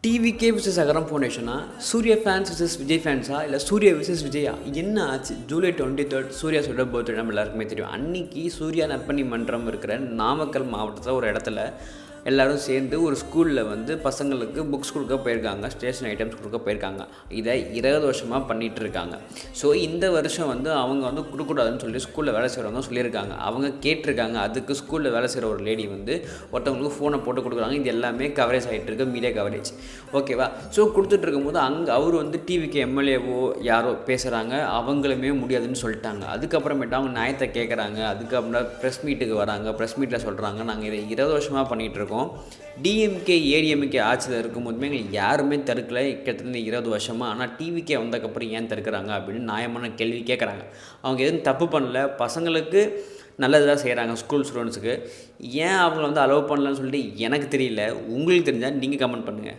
TVK versus அகரம் ஃபவுண்டேஷனா, Surya fans versus Vijay ஃபேன்ஸா, இல்லை Surya versus Vijaya? என்ன ஆச்சு? ஜூலை 23 சூர்யா பர்த்டே நம்ம எல்லாருக்குமே தெரியும். அன்றைக்கி சூர்யா நற்பணி மன்றம் இருக்கிற நாமக்கல் மாவட்டத்தில் ஒரு இடத்துல எல்லோரும் சேர்ந்து ஒரு ஸ்கூலில் வந்து பசங்களுக்கு புக்ஸ் கொடுக்க போயிருக்காங்க, ஸ்டேஷனரி ஐட்டம்ஸ் கொடுக்க போயிருக்காங்க. இதை 20 வருஷமாக பண்ணிகிட்ருக்காங்க. ஸோ இந்த வருஷம் வந்து அவங்க வந்து கொடுக்கூடாதுன்னு சொல்லி ஸ்கூலில் வேலை செய்கிறவங்க சொல்லியிருக்காங்க. அவங்க கேட்டிருக்காங்க. அதுக்கு ஸ்கூலில் வேலை செய்கிற ஒரு லேடி வந்து ஒருத்தவங்களுக்கு ஃபோனை போட்டு கொடுக்குறாங்க. இது எல்லாமே கவரேஜ் ஆகிட்டு இருக்கு, மீடியா கவரேஜ். ஓகேவா? ஸோ கொடுத்துட்டு இருக்கும்போது அங்கே அவர் வந்து டிவிக்கு எம்எல்ஏவோ யாரோ பேசுகிறாங்க, அவங்களுமே முடியாதுன்னு சொல்லிட்டாங்க. அதுக்கப்புறமேட்டு அவங்க நியாயத்தை கேட்குறாங்க. அதுக்கப்புறம் ப்ரெஸ் மீட்டுக்கு வராங்க. ப்ரெஸ் மீட்டில் சொல்கிறாங்க, நாங்கள் இதை 20 வருஷமாக பண்ணிகிட்ருக்கோம். டிஎம்கே ஏடிஎம்கே ஆட்சியில் இருக்கும்போதுமே எங்களுக்கு யாருமே தடுக்கலை கிட்டத்தட்ட 20 வருஷமாக. ஆனால் டிவிக்கே வந்ததுக்கப்புறம் ஏன் தடுக்கிறாங்க அப்படின்னு நியாயமான கேள்வி கேட்குறாங்க. அவங்க எதுவும் தப்பு பண்ணல, பசங்களுக்கு நல்லதாக செய்கிறாங்க, ஸ்கூல் ஸ்டூடெண்ட்ஸுக்கு. ஏன் அவங்கள வந்து அலோவ் பண்ணலன்னு சொல்லிட்டு எனக்கு தெரியல. உங்களுக்கு தெரிஞ்சால் நீங்கள் கமெண்ட் பண்ணுங்கள்.